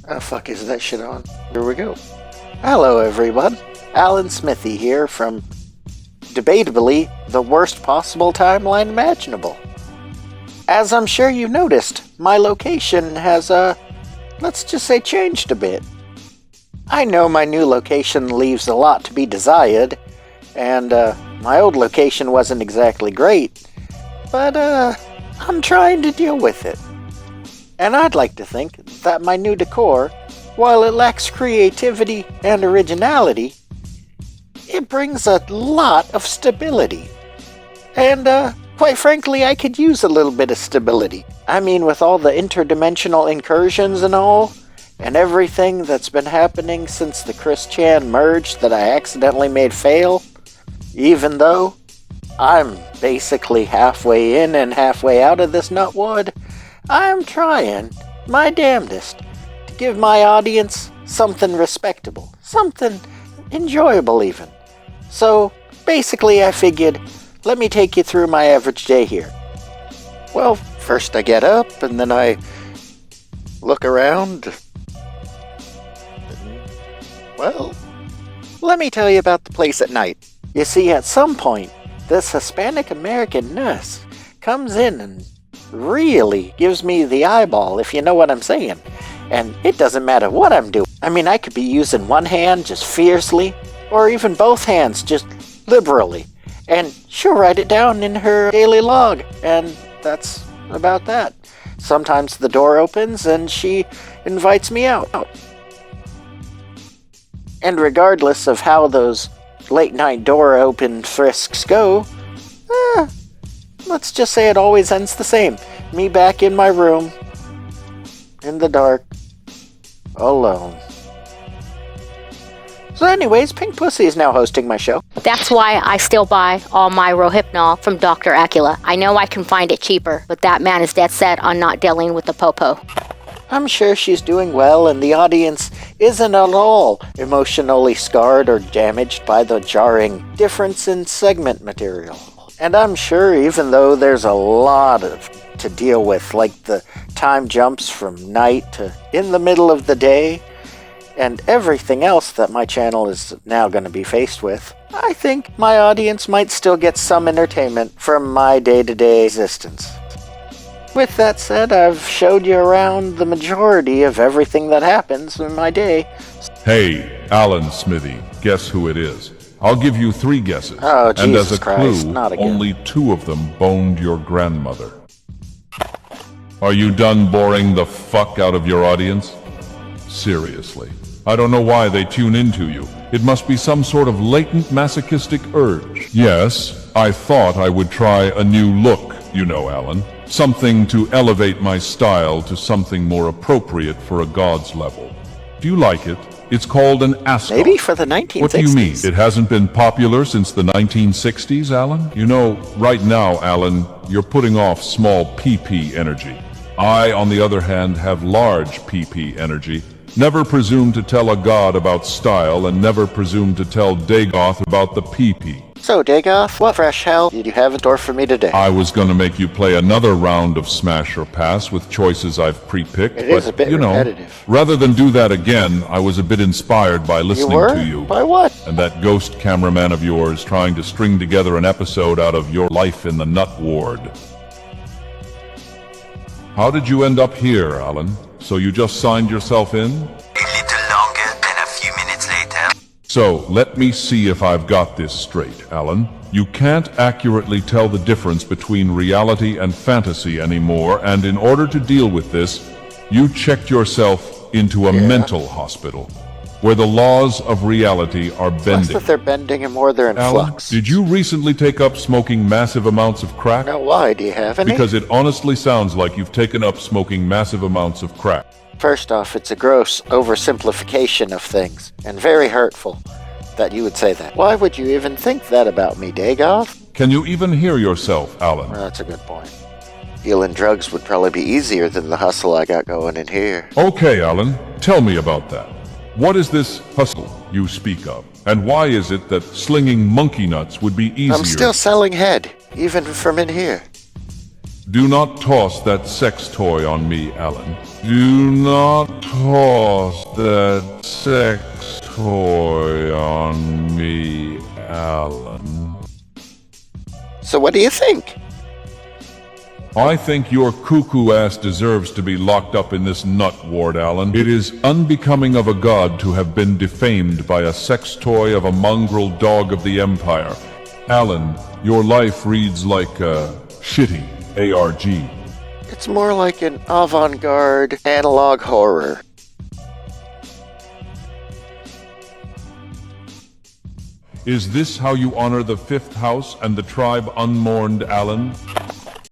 Oh fuck, is that shit on? Here we go. Hello everyone, Alan Smithee here from debatably the worst possible timeline imaginable. As I'm sure you noticed, my location has let's just say changed a bit. I know my new location leaves a lot to be desired, and my old location wasn't exactly great, but I'm trying to deal with it. And I'd like to think that my new decor, while it lacks creativity and originality, it brings a lot of stability. And quite frankly, I could use a little bit of stability. I mean, with all the interdimensional incursions and all, and everything that's been happening since the Chris Chan merge that I accidentally made fail, even though I'm basically halfway in and halfway out of this nutwood, I'm trying my damnedest to give my audience something respectable, something enjoyable even. So basically I figured, let me take you through my average day here. Well, first I get up and then I look around. Well, let me tell you about the place at night. You see, at some point, this Hispanic American nurse comes in and really gives me the eyeball, if you know what I'm saying. And it doesn't matter what I'm doing. I mean, I could be using one hand just fiercely, or even both hands just liberally. And she'll write it down in her daily log, and that's about that. Sometimes the door opens and she invites me out. And regardless of how those late night door open frisks go, let's just say it always ends the same. Me back in my room, in the dark, alone. So anyways, Pink Pussy is now hosting my show. That's why I still buy all my Rohypnol from Dr. Acula. I know I can find it cheaper, but that man is dead set on not dealing with the popo. I'm sure she's doing well, and the audience isn't at all emotionally scarred or damaged by the jarring difference in segment material. And I'm sure even though there's a lot to deal with, like the time jumps from night to in the middle of the day, and everything else that my channel is now going to be faced with, I think my audience might still get some entertainment from my day-to-day existence. With that said, I've showed you around the majority of everything that happens in my day. Hey, Alan Smithee, guess who it is? I'll give you 3 guesses. Oh, and Jesus as a Christ, clue, not again. only 2 of them boned your grandmother. Are you done boring the fuck out of your audience? Seriously. I don't know why they tune into you. It must be some sort of latent masochistic urge. Yes, I thought I would try a new look, you know, Alan. Something to elevate my style to something more appropriate for a god's level. Do you like it? It's called an ascot. Maybe for the 1960s. What do you mean? It hasn't been popular since the 1960s, Alan? You know, right now, Alan, you're putting off small PP energy. I, on the other hand, have large PP energy. Never presume to tell a god about style, and never presume to tell Dagoth about the PP. So, Dagoth, what fresh hell did you have in store for me today? I was gonna make you play another round of Smash or Pass with choices I've pre-picked, It is a bit repetitive. Rather than do that again, I was a bit inspired by listening to you. By what? And that ghost cameraman of yours trying to string together an episode out of your life in the nut ward. How did you end up here, Alan? So you just signed yourself in? A little longer than a few minutes later. So, let me see if I've got this straight, Alan. You can't accurately tell the difference between reality and fantasy anymore, and in order to deal with this, you checked yourself into a mental hospital, where the laws of reality are Less bending. that they're bending and more they're in Alan, flux. did you recently take up smoking massive amounts of crack? No, why? Do you have any? Because it honestly sounds like you've taken up smoking massive amounts of crack. First off, it's a gross oversimplification of things, and very hurtful that you would say that. Why would you even think that about me, Dagoth? Can you even hear yourself, Alan? Well, that's a good point. Dealing drugs would probably be easier than the hustle I got going in here. Okay, Alan, tell me about that. What is this hustle you speak of? And why is it that slinging monkey nuts would be easier? I'm still selling head, even from in here. Do not toss that sex toy on me, Alan. Do not toss that sex toy on me, Alan. So what do you think? I think your cuckoo ass deserves to be locked up in this nut ward, Alan. It is unbecoming of a god to have been defamed by a sex toy of a mongrel dog of the Empire. Alan, your life reads like Shitty, A.R.G. It's more like an avant-garde analog horror. Is this how you honor the fifth house and the tribe unmourned, Alan?